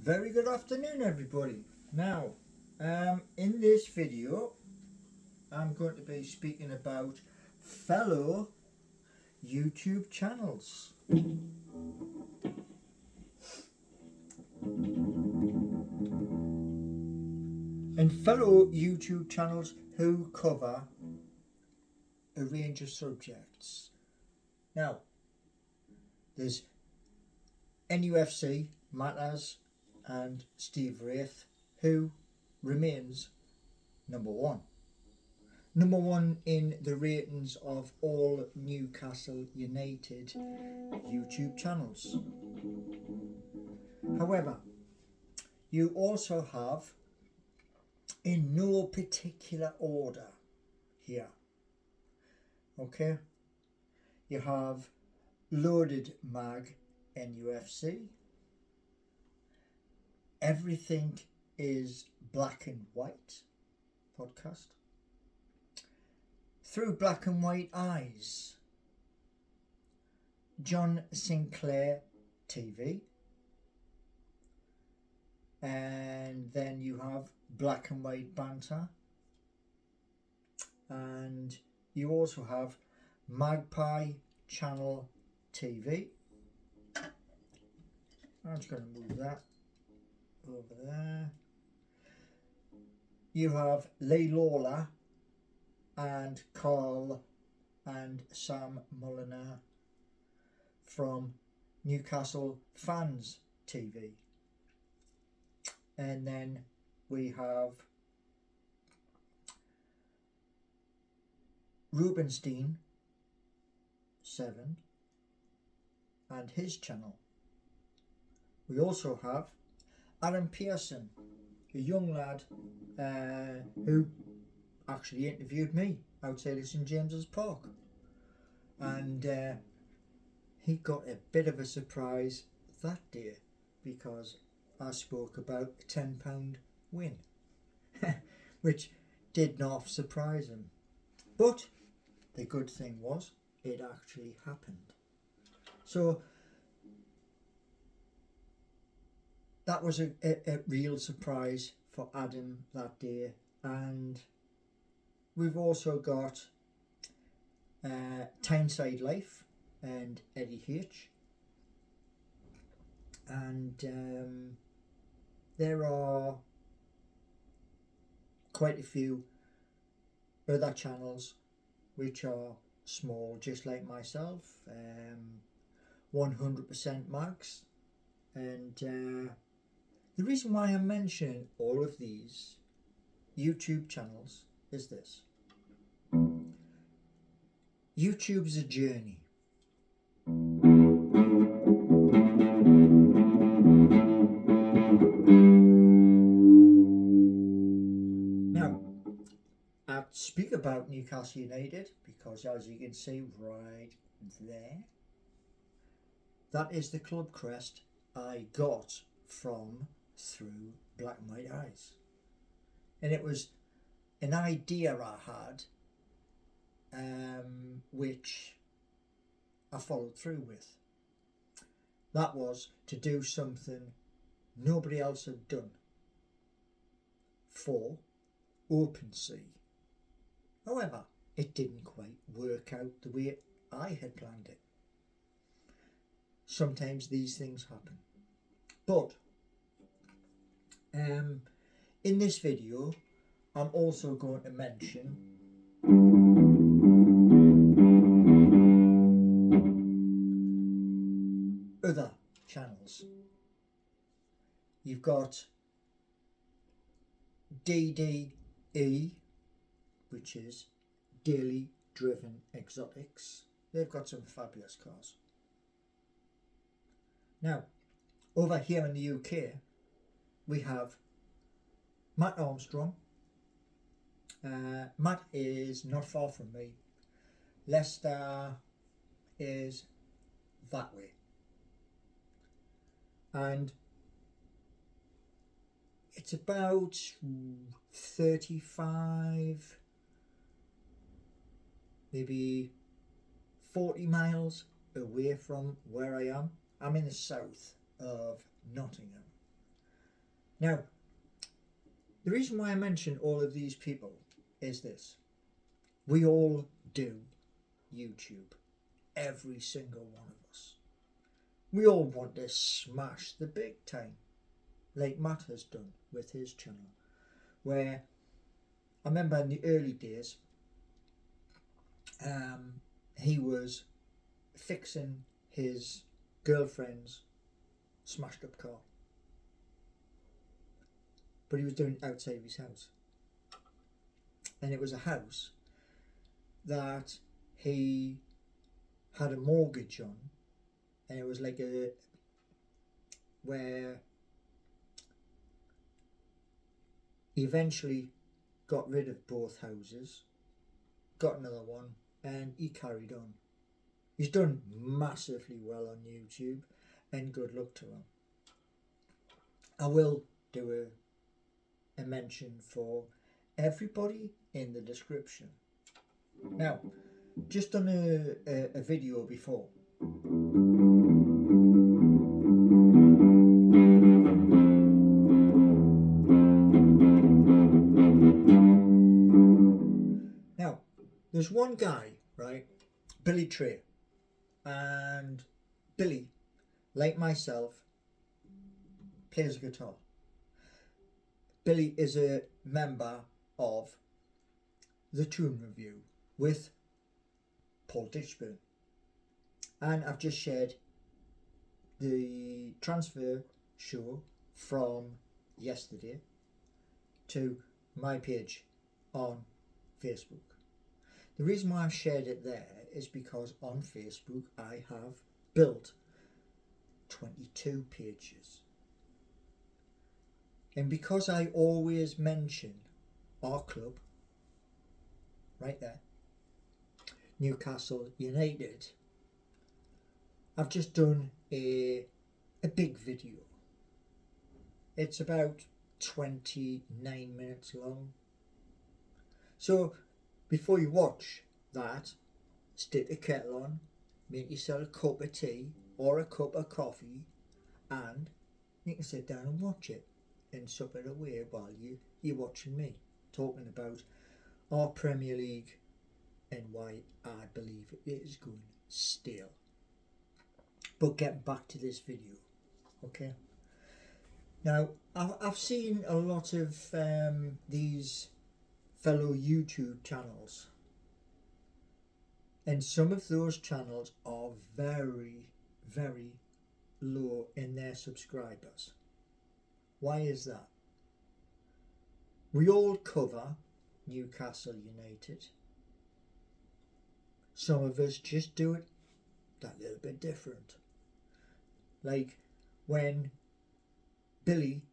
Very good afternoon, everybody. Now, in this video, I'm going to be speaking about fellow YouTube channels. And fellow YouTube channels who cover a range of subjects. Now, there's NUFC, Matters, and Steve Wraith, who remains number one. Number one in the ratings of all Newcastle United YouTube channels. However, you also have, in no particular order here, okay, you have Loaded Mag NUFC, Everything is Black and White podcast, Through Black and White Eyes, John Sinclair TV, and then you have Black and White Banter, and you also have Magpie Channel TV. I'm just going to move that over there. You have Lee Lawler and Carl and Sam Mulliner from Newcastle Fans TV. And then we have Rubenstein 7 and his channel. We also have Aaron Pearson, a young lad who actually interviewed me outside of St James's Park, and he got a bit of a surprise that day because I spoke about a £10 win, which did not surprise him. But the good thing was it actually happened. So that was a real surprise for Adam that day. And we've also got Tyneside Life and Eddie H. And there are quite a few other channels which are small, just like myself. 100% Max. And the reason why I'm mentioning all of these YouTube channels is this. YouTube's a journey. Now, I speak about Newcastle United because, as you can see right there, that is the club crest I got from Through Black and White Eyes. And it was an idea I had which I followed through with. That was to do something nobody else had done for Open Sea. However, it didn't quite work out the way I had planned it. Sometimes these things happen. But in this video, I'm also going to mention other channels. You've got DDE, which is Daily Driven Exotics. They've got some fabulous cars. Now, over here in the UK, we have Matt Armstrong. Matt is not far from me. Leicester is that way. And it's about 35, maybe 40 miles away from where I am. I'm in the south of Nottingham. Now, the reason why I mention all of these people is this. We all do YouTube. Every single one of us. We all want to smash the big time, like Matt has done with his channel, where I remember in the early days, he was fixing his girlfriend's smashed up car, but he was doing it outside of his house, and it was a house that he had a mortgage on, and it was like where he eventually got rid of both houses, got another one, and he carried on. He's done massively well on YouTube, and good luck to him. I will do a mention for everybody in the description. Now, just done a video before. Now, there's one guy, right, Billy Trey, and Billy, like myself, plays guitar. Billy is a member of the Tune Review with Paul Ditchburn, and I've just shared the transfer show from yesterday to my page on Facebook. The reason why I've shared it there is because on Facebook I have built 22 pages, and because I always mention our club right there, Newcastle United, I've just done a big video. It's about 29 minutes long. So before you watch that, stick the kettle on, make yourself a cup of tea or a cup of coffee, and you can sit down and watch it and sup it away while you're watching me talking about our Premier League and why I believe it is going stale. But getting back to this video, okay? Now, I've seen a lot of these fellow YouTube channels, and some of those channels are very, very low in their subscribers. Why is that? We all cover Newcastle United. Some of us just do it that little bit different. Like when Billy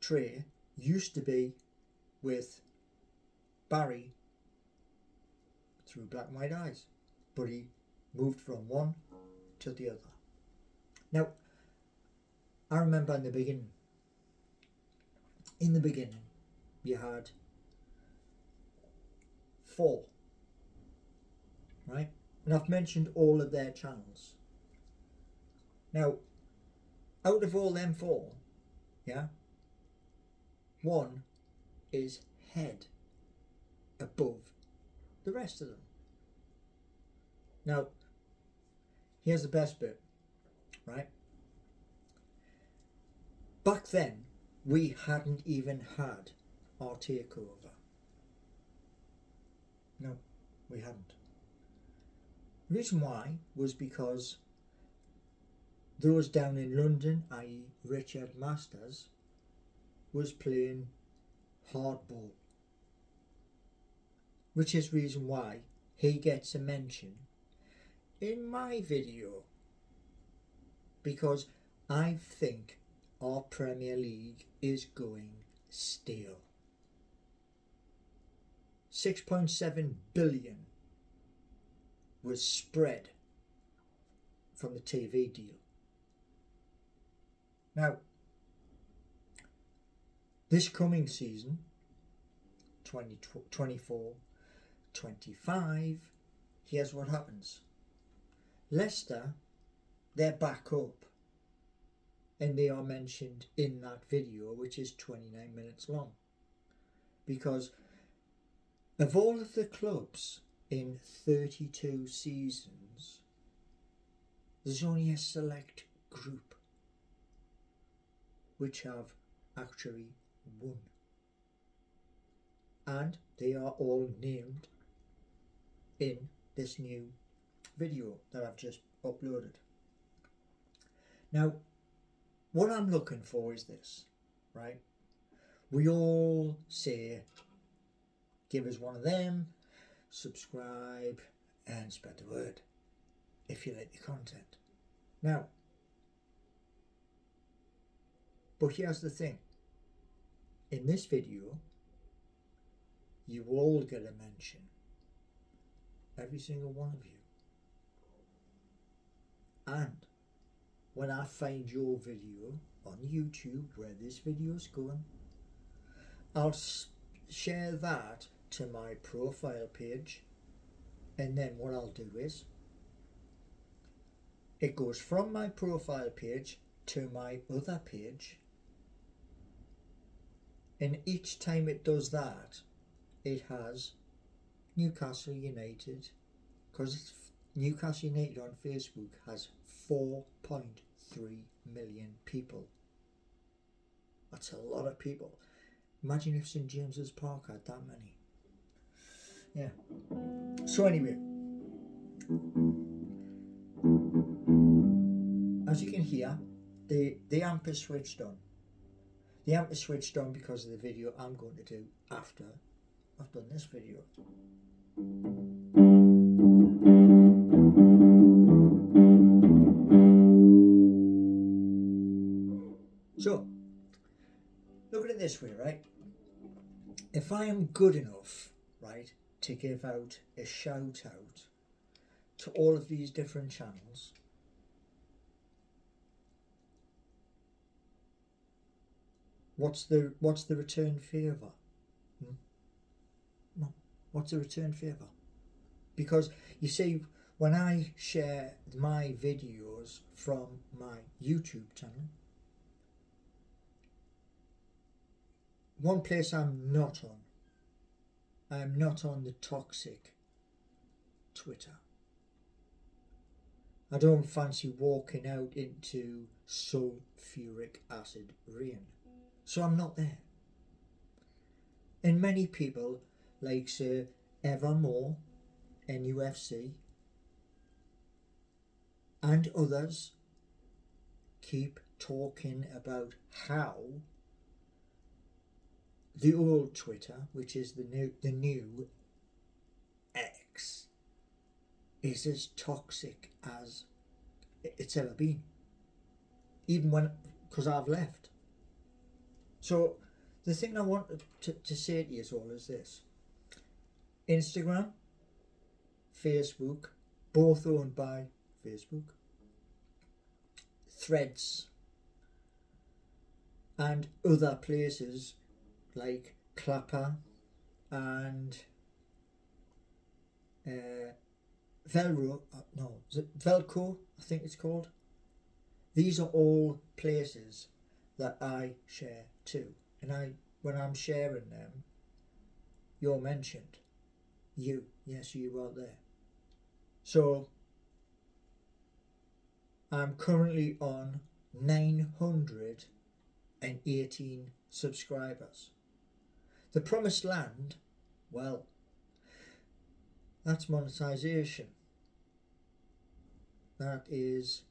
Trey used to be with Barry through Black and White Eyes, but he moved from one to the other. Now, I remember in the beginning, you had 4, right? And I've mentioned all of their channels. Now, out of all them 4, yeah, 1 is head above the rest of them. Now, here's the best bit, right? Back then, we hadn't even had our takeover. No, we hadn't. The reason why was because those down in London, i.e. Richard Masters, was playing hardball, which is reason why he gets a mention in my video, because I think our Premier League is going stale. 6.7 billion was spread from the TV deal. Now, this coming season, 2024-25, here's what happens. Leicester, they're back up. and they are mentioned in that video, which is 29 minutes long. Because of all of the clubs in 32 seasons, there's only a select group which have actually won. And they are all named in this new video that I've just uploaded. Now, what I'm looking for is this, right? We all say, give us one of them, subscribe, and spread the word if you like the content. Now, but here's the thing. In this video, you all get a mention. Every single one of you. And when I find your video on YouTube, where this video is going, I'll share that to my profile page, and then what I'll do is it goes from my profile page to my other page, and each time it does that, it has Newcastle United, because it's Newcastle United on Facebook has 4.3 million people. That's a lot of people. Imagine if St James's Park had that many. Yeah. So anyway, as you can hear, the amp is switched on. The amp is switched on because of the video I'm going to do after I've done this video. So, look at it this way, right? If I am good enough, right, to give out a shout out to all of these different channels, what's the return favour? What's the return favour? Because you see, when I share my videos from my YouTube channel, one place I'm not on the toxic Twitter. I don't fancy walking out into sulfuric acid rain, so I'm not there. And many people, like say Evermore, NUFC, and others, keep talking about how the old Twitter, which is the new X, is as toxic as it's ever been. Even because I've left. So the thing I want to say to you all is this. Instagram, Facebook, both owned by Facebook, Threads, and other places like Clapper and Velcro, I think it's called. These are all places that I share too, and when I'm sharing them, you're mentioned. Yes, you are there. So I'm currently on 918 subscribers. The promised land, well, that's monetization. That is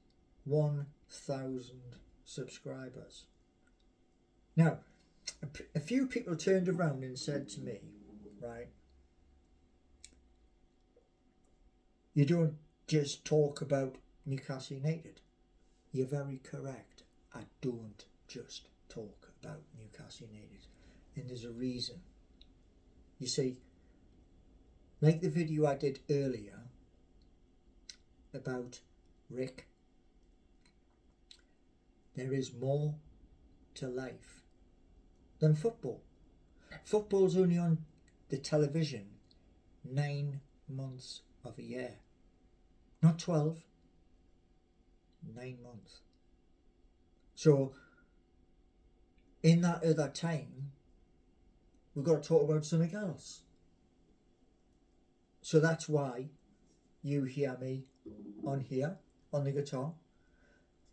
1,000 subscribers. Now, a few people turned around and said to me, right, you don't just talk about Newcastle United. You're very correct. I don't just talk about Newcastle United. And there's a reason. You see, like the video I did earlier about Rick, there is more to life than football. Football's only on the television 9 months of a year. Not 12, 9 months. So in that other time, we've got to talk about something else. So that's why you hear me on here, on the guitar.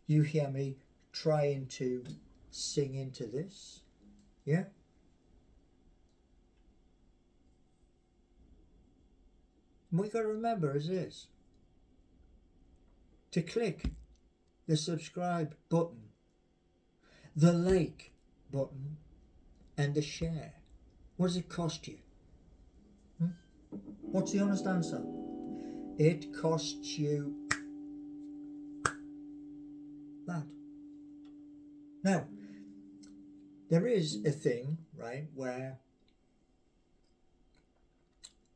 You hear me trying to sing into this. Yeah? And what you got to remember is this. To click the subscribe button, the like button, and the share. What does it cost you? What's the honest answer? It costs you that. Now, there is a thing, right, where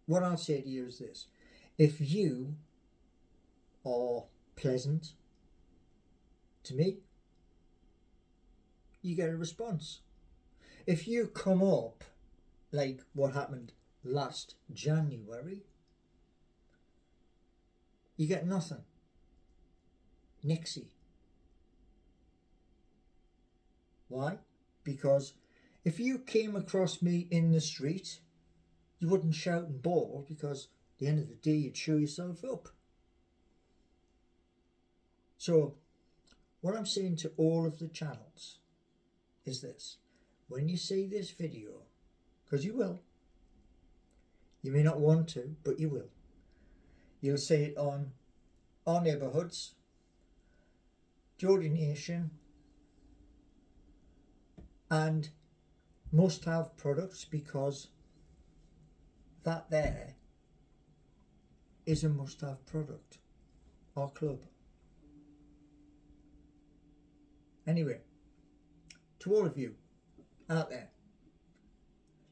what I'll say to you is this. If you are pleasant to me, you get a response. If you come up like what happened last January, you get nothing. Nixie. Why? Because if you came across me in the street, you wouldn't shout and bawl, because at the end of the day you'd show yourself up. So what I'm saying to all of the channels is this. When you see this video, because you will, you may not want to, but you will, you'll see it on Our Neighbourhoods, Geordie Nation, and Must Have Products, because that there is a must have product, our club. Anyway, to all of you out there,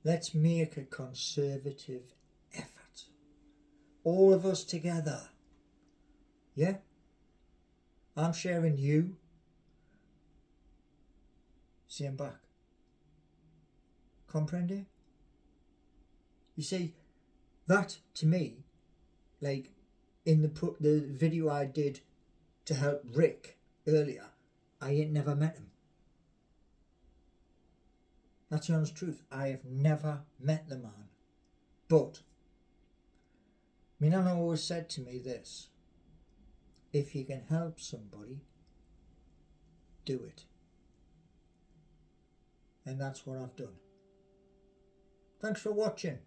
let's make a conservative effort. All of us together. Yeah? I'm sharing you. Same back. Comprende? You see, that to me, like in the video I did to help Rick earlier, I ain't never met him. That's the honest truth. I have never met the man. But my nana always said to me this: if you can help somebody, do it. And that's what I've done. Thanks for watching.